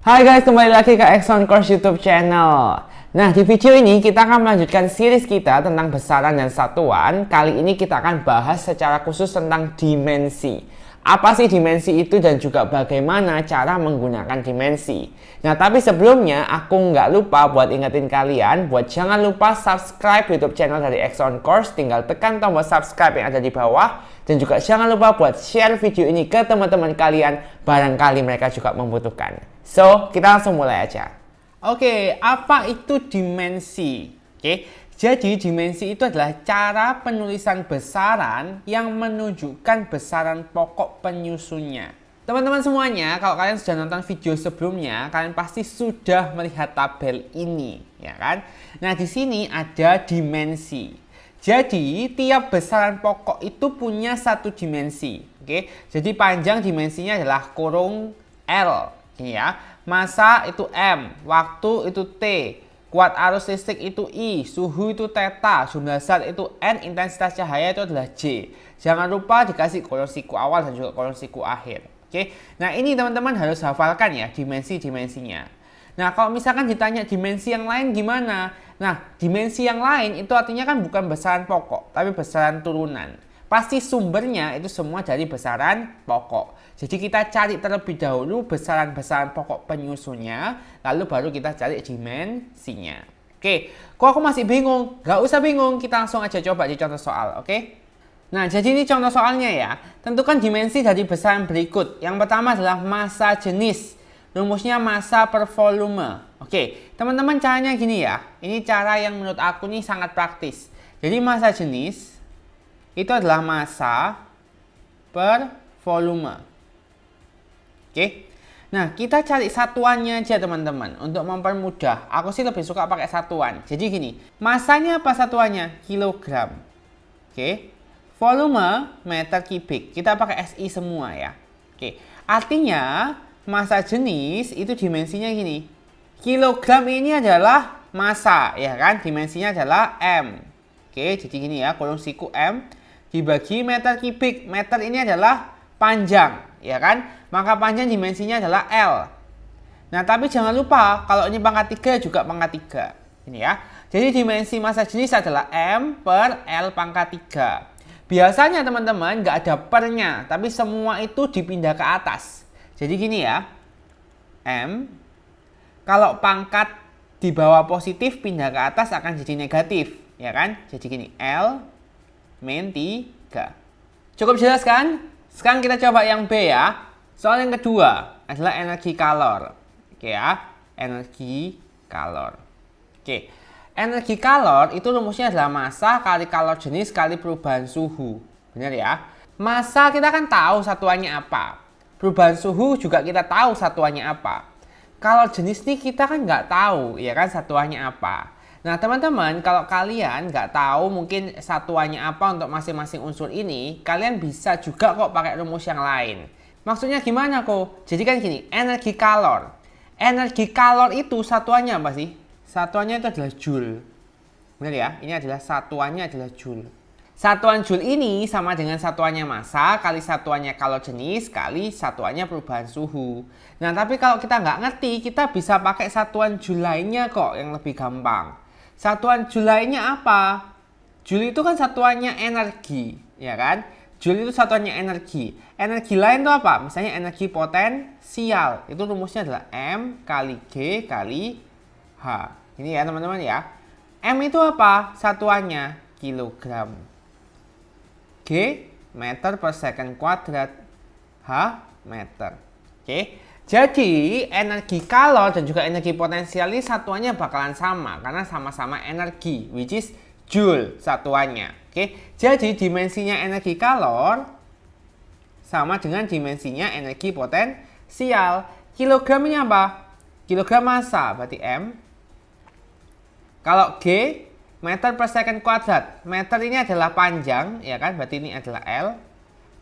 Hai guys, kembali lagi ke Exxon Course YouTube channel. Nah, di video ini kita akan melanjutkan series kita tentang besaran dan satuan. Kali ini kita akan bahas secara khusus tentang dimensi. Apa sih dimensi itu dan juga bagaimana cara menggunakan dimensi. Nah, tapi sebelumnya aku nggak lupa buat ingetin kalian buat jangan lupa subscribe YouTube channel dari Exxon Course. Tinggal tekan tombol subscribe yang ada di bawah. Dan juga jangan lupa buat share video ini ke teman-teman kalian. Barangkali mereka juga membutuhkan. So, kita langsung mulai aja. Oke, apa itu dimensi? Jadi dimensi itu adalah cara penulisan besaran yang menunjukkan besaran pokok penyusunnya. Teman-teman semuanya, kalau kalian sudah nonton video sebelumnya, kalian pasti sudah melihat tabel ini, ya kan? Nah, di sini ada dimensi. Jadi, tiap besaran pokok itu punya satu dimensi. Jadi panjang dimensinya adalah kurung L. Ini ya, masa itu M, waktu itu T, kuat arus listrik itu I, suhu itu theta, jumlah zat itu N, intensitas cahaya itu adalah J. Jangan lupa dikasih kolom siku awal dan juga kolom siku akhir. Nah ini teman-teman harus hafalkan ya dimensi-dimensinya. Nah kalau misalkan ditanya dimensi yang lain gimana? Nah dimensi yang lain itu artinya kan bukan besaran pokok, tapi besaran turunan. Pasti sumbernya itu semua dari besaran pokok. Jadi kita cari terlebih dahulu besaran-besaran pokok penyusunnya, lalu baru kita cari dimensinya. Kok aku masih bingung? Gak usah bingung, kita langsung aja coba di contoh soal, Nah, jadi ini contoh soalnya ya. Tentukan dimensi dari besaran berikut. Yang pertama adalah massa jenis. Rumusnya massa per volume. Teman-teman caranya gini ya. Ini cara yang menurut aku nih sangat praktis. Jadi massa jenis itu adalah massa per volume. Nah kita cari satuannya aja teman-teman. Untuk mempermudah, aku sih lebih suka pakai satuan. Jadi gini, massanya apa satuannya? Kilogram. Volume meter kubik. Kita pakai SI semua ya. Artinya massa jenis itu dimensinya gini. Kilogram ini adalah massa ya kan? Dimensinya adalah M. Jadi gini ya, kolom siku M dibagi meter kubik. Meter ini adalah panjang, ya kan? Maka panjang dimensinya adalah L. Nah, tapi jangan lupa kalau ini pangkat 3 juga pangkat 3. Ini ya. Jadi dimensi massa jenis adalah M per L pangkat 3. Biasanya teman-teman nggak ada pernya, tapi semua itu dipindah ke atas. Jadi gini ya. M kalau pangkat di bawah positif pindah ke atas akan jadi negatif, ya kan? Jadi gini, L min 3. Cukup jelas kan? Sekarang kita coba yang B ya. Soal yang kedua adalah energi kalor. Energi kalor. Energi kalor itu rumusnya adalah massa kali kalor jenis kali perubahan suhu. Benar ya? Massa kita kan tahu satuannya apa. Perubahan suhu juga kita tahu satuannya apa. Kalor jenis ini kita kan nggak tahu ya kan satuannya apa. Nah teman-teman, kalau kalian nggak tahu mungkin satuannya apa untuk masing-masing unsur ini, kalian bisa juga kok pakai rumus yang lain. Maksudnya gimana kok? Jadi kan gini, energi kalor. Energi kalor itu satuannya apa sih? Satuannya itu adalah joule. Benar ya? Ini adalah satuannya adalah joule. Satuan joule ini sama dengan satuannya massa kali satuannya kalor jenis kali satuannya perubahan suhu. Nah tapi kalau kita nggak ngerti, kita bisa pakai satuan joule lainnya kok yang lebih gampang. Satuan joule lainnya apa? Joule itu kan satuannya energi, ya kan? Joule itu satuannya energi. Energi lain itu apa? Misalnya energi potensial. Itu rumusnya adalah M kali G kali H. Ini ya teman-teman ya. M itu apa? Satuannya kilogram. G meter per second kuadrat. H meter. Jadi energi kalor dan juga energi potensial ini satuannya bakalan sama karena sama-sama energi, which is joule satuannya. Jadi dimensinya energi kalor sama dengan dimensinya energi potensial. Kilogram ini apa? Kilogram massa berarti M. Kalau G meter per second kuadrat. Meter ini adalah panjang, ya kan? Berarti ini adalah L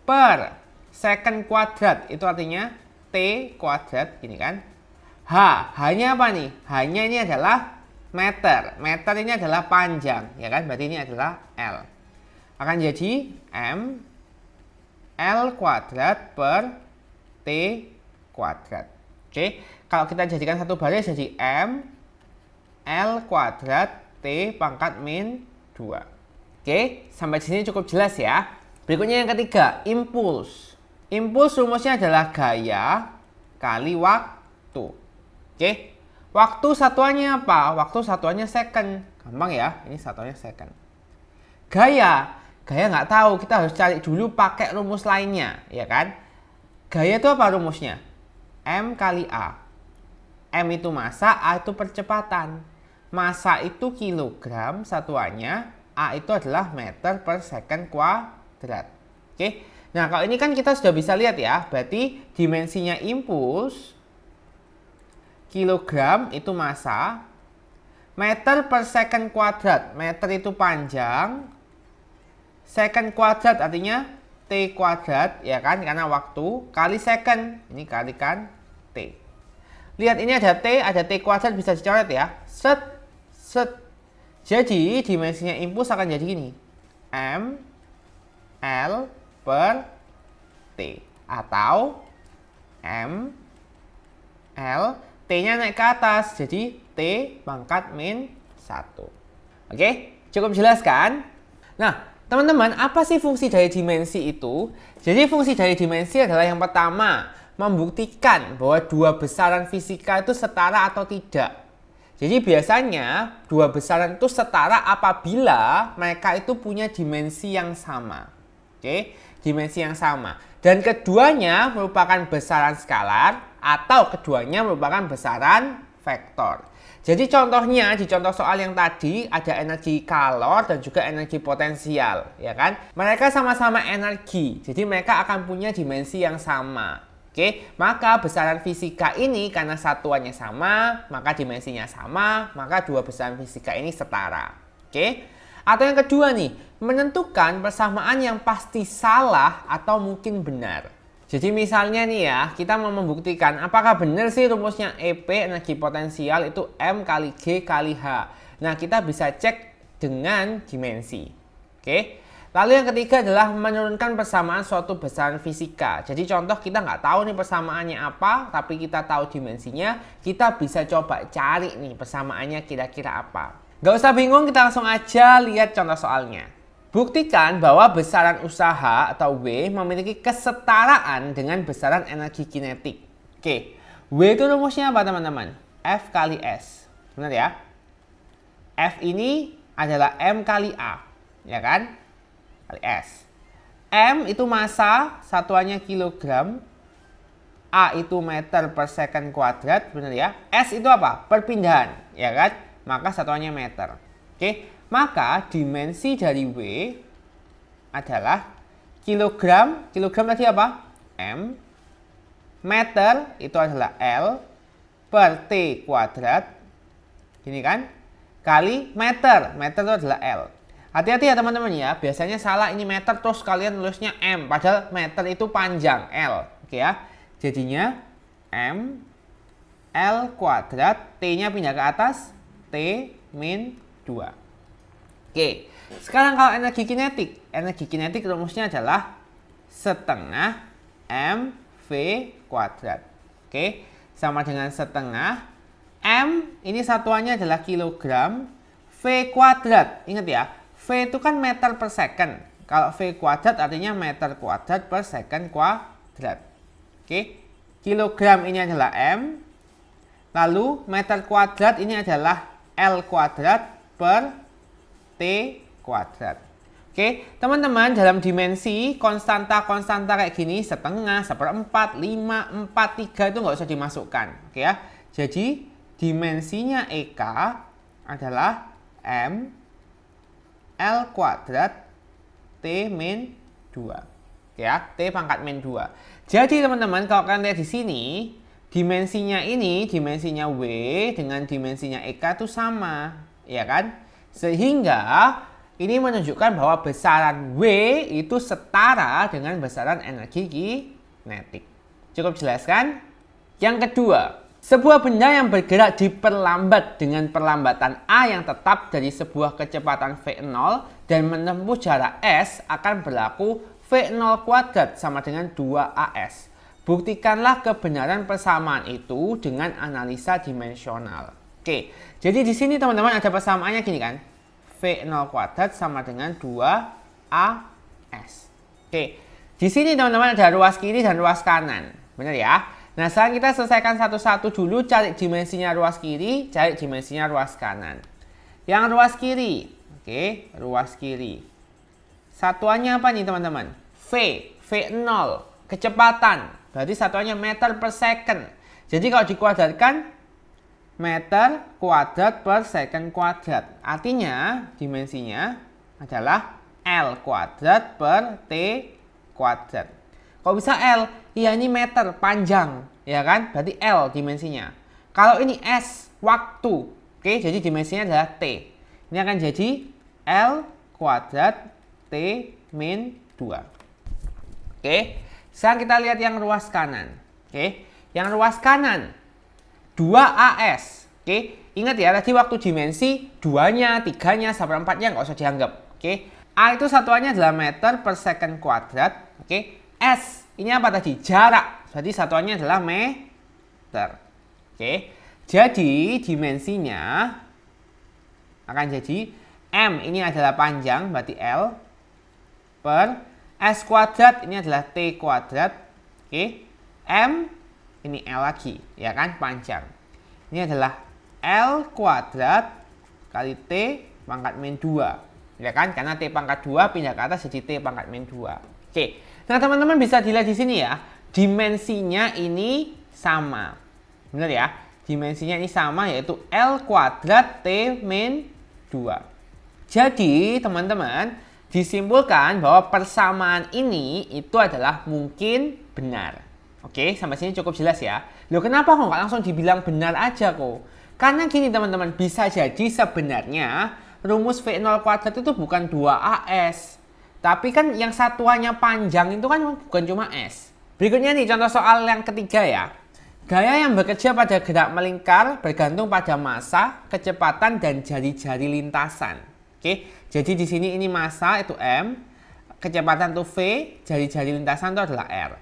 per second kuadrat. Itu artinya T kuadrat, ini kan. H-nya apa nih? H-nya ini adalah meter. Meter ini adalah panjang, ya kan? Berarti ini adalah L. Akan jadi M L kuadrat per T kuadrat. Oke, kalau kita jadikan satu baris jadi M L kuadrat T pangkat min 2. Oke, sampai sini cukup jelas ya. Berikutnya yang ketiga, impuls. Impuls rumusnya adalah gaya kali waktu. Oke, waktu satuannya apa? Waktu satuannya second. Gampang ya, ini satuannya second. Gaya nggak tahu, kita harus cari dulu pakai rumus lainnya, ya kan? Gaya itu apa rumusnya? M kali A. M itu massa, A itu percepatan. Massa itu kilogram satuannya, A itu adalah meter per second kuadrat. Oke. Nah, kalau ini kan kita sudah bisa lihat ya, berarti dimensinya impuls kilogram itu massa, meter per second kuadrat. Meter itu panjang, second kuadrat artinya T kuadrat, ya kan, karena waktu, kali second, ini kalikan T. Lihat, ini ada T kuadrat bisa dicoret ya. Set. Jadi dimensinya impuls akan jadi gini. M L per T. Atau M L, T-nya naik ke atas, jadi T pangkat min 1. Oke, cukup jelas kan? Nah, teman-teman, apa sih fungsi dari dimensi itu? Jadi fungsi dari dimensi adalah yang pertama, membuktikan bahwa dua besaran fisika itu setara atau tidak. Jadi biasanya dua besaran itu setara apabila mereka itu punya dimensi yang sama. Oke, dimensi yang sama. Dan keduanya merupakan besaran skalar atau keduanya merupakan besaran vektor. Jadi contohnya di contoh soal yang tadi ada energi kalor dan juga energi potensial, ya kan? Mereka sama-sama energi, jadi mereka akan punya dimensi yang sama. Oke, maka besaran fisika ini karena satuannya sama, maka dimensinya sama, maka dua besaran fisika ini setara. Oke? Atau yang kedua nih, menentukan persamaan yang pasti salah atau mungkin benar. Jadi misalnya nih ya, kita mau membuktikan apakah benar sih rumusnya EP energi potensial itu M kali G kali H. Nah, kita bisa cek dengan dimensi. Oke. Lalu yang ketiga adalah menurunkan persamaan suatu besaran fisika. Jadi contoh kita nggak tahu nih persamaannya apa, tapi kita tahu dimensinya, kita bisa coba cari nih persamaannya kira-kira apa. Nggak usah bingung, kita langsung aja lihat contoh soalnya. Buktikan bahwa besaran usaha atau W memiliki kesetaraan dengan besaran energi kinetik. Oke, W itu rumusnya apa teman-teman? F kali S. Benar ya? F ini adalah M kali A, ya kan? Kali S. M itu massa, satuannya kilogram. A itu meter per second kuadrat, benar ya? S itu apa? Perpindahan, ya kan? Maka satuannya meter. Oke. Maka dimensi dari W adalah kilogram. Kilogram tadi apa? M. Meter itu adalah L per T kuadrat. Gini kan? Kali meter. Meter itu adalah L. Hati-hati ya teman-teman ya. Biasanya salah ini meter terus kalian tulisnya M. Padahal meter itu panjang L. Oke ya. Jadinya M L kuadrat. T-nya pindah ke atas. T min 2. Oke, sekarang kalau energi kinetik rumusnya adalah setengah mv kuadrat. Oke, sama dengan setengah m ini satuannya adalah kilogram, v kuadrat. Ingat ya, v itu kan meter per second. Kalau v kuadrat artinya meter kuadrat per second kuadrat. Oke, kilogram ini adalah m, lalu meter kuadrat ini adalah L kuadrat per T kuadrat. Oke, teman-teman, dalam dimensi konstanta-konstanta kayak gini, setengah, seperempat, 5, 4, 3 itu nggak usah dimasukkan. Oke ya. Jadi dimensinya EK adalah M L kuadrat T min 2. Oke ya, T pangkat min 2. Jadi teman-teman, kalau kalian lihat di sini, dimensinya ini, dimensinya W dengan dimensinya EK itu sama, ya kan? Sehingga ini menunjukkan bahwa besaran W itu setara dengan besaran energi kinetik. Cukup jelas kan? Yang kedua, sebuah benda yang bergerak diperlambat dengan perlambatan A yang tetap dari sebuah kecepatan V0 dan menempuh jarak S akan berlaku V0 kuadrat sama dengan 2AS. Buktikanlah kebenaran persamaan itu dengan analisa dimensional. Oke, jadi di sini teman-teman ada persamaannya gini kan. V0 kuadrat sama dengan 2AS. Oke, di sini teman-teman ada ruas kiri dan ruas kanan. Benar ya? Nah, sekarang kita selesaikan satu-satu dulu, cari dimensinya ruas kiri, cari dimensinya ruas kanan. Yang ruas kiri, oke, ruas kiri. Satuannya apa nih teman-teman? V0, kecepatan. Berarti satuannya meter per second. Jadi kalau dikuadratkan, meter kuadrat per second kuadrat. Artinya dimensinya adalah L kuadrat per T kuadrat. Kok bisa L? Iya, ini meter panjang, ya kan? Berarti L dimensinya. Kalau ini S waktu, oke, jadi dimensinya adalah T. Ini akan jadi L kuadrat T min 2. Oke, sekarang kita lihat yang ruas kanan. Oke, yang ruas kanan 2AS. Oke, ingat ya tadi waktu dimensi 2-nya, 3-nya, sampai 4-nya nggak usah dianggap. Oke, A itu satuannya adalah meter per second kuadrat. Oke, S ini apa tadi? Jarak. Berarti satuannya adalah meter. Oke, jadi dimensinya akan jadi M ini adalah panjang, berarti L, per S kuadrat ini adalah T kuadrat. Oke, M ini L lagi, ya kan, panjang. Ini adalah L kuadrat kali T pangkat min 2. Ya kan, karena T pangkat 2 pindah ke atas jadi T pangkat min 2. Oke, nah teman-teman bisa dilihat di sini ya, dimensinya ini sama. Benar ya, dimensinya ini sama, yaitu L kuadrat T min 2. Jadi teman-teman disimpulkan bahwa persamaan ini itu adalah mungkin benar. Oke, sampai sini cukup jelas ya. Loh, kenapa kok nggak langsung dibilang benar aja kok? Karena gini teman-teman, bisa jadi sebenarnya rumus V0 kuadrat itu bukan 2AS. Tapi kan yang satuannya panjang itu kan bukan cuma S. Berikutnya nih contoh soal yang ketiga ya. Gaya yang bekerja pada gerak melingkar bergantung pada massa, kecepatan, dan jari-jari lintasan. Oke, jadi di sini ini massa itu M, kecepatan itu V, jari-jari lintasan itu adalah R.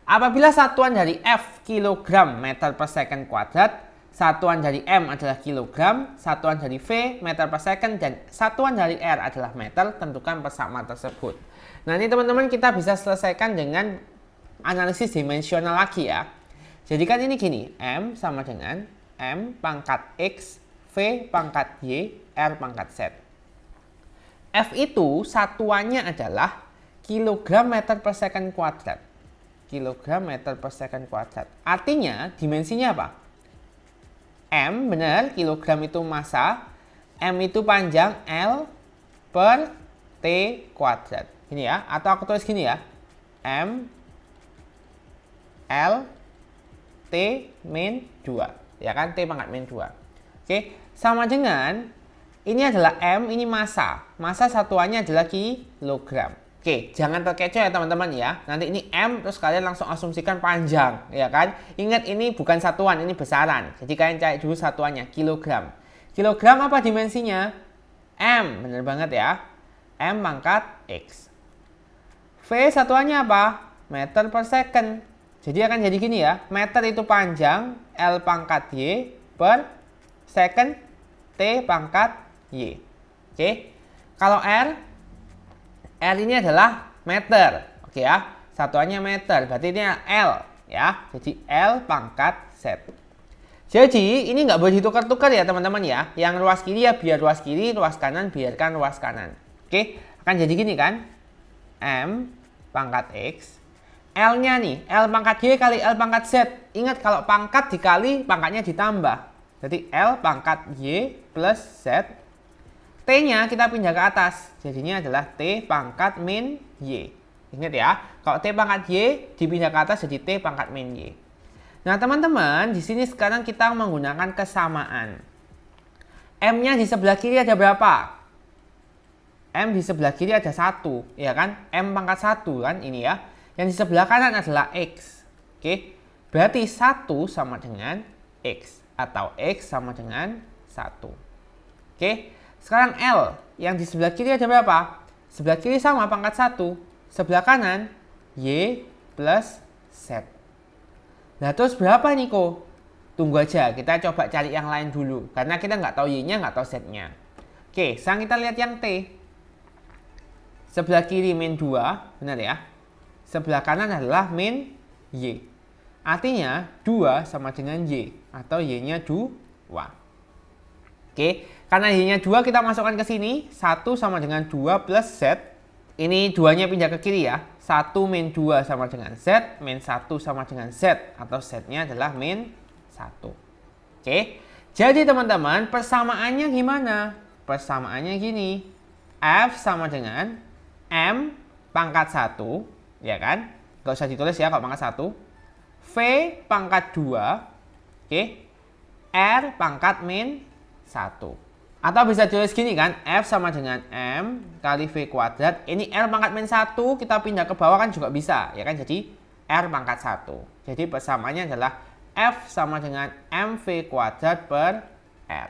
Apabila satuan dari F kilogram meter per second kuadrat, satuan dari M adalah kilogram, satuan dari V meter per second, dan satuan dari R adalah meter, tentukan persamaan tersebut. Nah ini teman-teman kita bisa selesaikan dengan analisis dimensional lagi ya. Jadi kan ini gini, M sama dengan M pangkat X, V pangkat Y, R pangkat Z. F itu satuannya adalah kilogram meter per second kuadrat. Kilogram meter per second kuadrat. Artinya dimensinya apa? M, benar, kilogram itu massa, M itu panjang, L per T kuadrat. Ini ya, atau aku tulis gini ya, M, L, T min 2. Ya kan, T pangkat min 2. Oke, sama dengan, ini adalah M, ini massa. Massa satuannya adalah kilogram. Oke, jangan terkecoh ya teman-teman ya. Nanti ini M, terus kalian langsung asumsikan panjang, ya kan? Ingat ini bukan satuan, ini besaran. Jadi kalian cari dulu satuannya, kilogram. Kilogram apa dimensinya? M, bener banget ya. M pangkat X. V satuannya apa? Meter per second. Jadi akan jadi gini ya, meter itu panjang, L pangkat Y per second, T pangkat Y. Oke, kalau R ini adalah meter, oke ya, satuannya meter, berarti ini L ya, jadi L pangkat Z. Jadi ini nggak boleh ditukar-tukar ya teman-teman ya, yang ruas kiri ya biar ruas kiri, ruas kanan biarkan ruas kanan. Oke, akan jadi gini kan, M pangkat X, L-nya nih, L pangkat Y kali L pangkat Z. Ingat kalau pangkat dikali pangkatnya ditambah, jadi L pangkat Y plus Z. T-nya kita pindah ke atas, jadinya adalah T pangkat min Y. Ingat ya, kalau T pangkat Y dipindah ke atas jadi T pangkat min Y. Nah teman-teman, di sini sekarang kita menggunakan kesamaan. M-nya di sebelah kiri ada berapa? M di sebelah kiri ada 1, ya kan? M pangkat 1 kan ini ya. Yang di sebelah kanan adalah X. Oke, berarti 1 sama dengan X, atau X sama dengan 1. Oke. Sekarang L, yang di sebelah kiri ada berapa? Sebelah kiri sama pangkat 1. Sebelah kanan, Y plus Z. Nah terus berapa nih Ko? Tunggu aja, kita coba cari yang lain dulu. Karena kita nggak tahu Y-nya, nggak tahu Z-nya. Oke, sekarang kita lihat yang T. Sebelah kiri min 2, benar ya? Sebelah kanan adalah min Y. Artinya 2 sama dengan Y, atau Y-nya 2. Oke, karena Y-nya 2 kita masukkan ke sini. 1 sama dengan 2 plus Z. Ini 2-nya pindah ke kiri ya. 1 min 2 sama dengan Z, min 1 sama dengan Z, atau Z-nya adalah min 1. Oke, jadi teman-teman persamaannya gimana? Persamaannya gini. F sama dengan M pangkat 1, ya kan? Gak usah ditulis ya kalau pangkat 1. V pangkat 2, oke. R pangkat min 1. Atau bisa tulis gini kan, F sama dengan M kali V kuadrat. Ini R pangkat min 1, kita pindah ke bawah kan juga bisa, ya kan? Jadi R pangkat 1. Jadi persamaannya adalah F sama dengan MV kuadrat per R.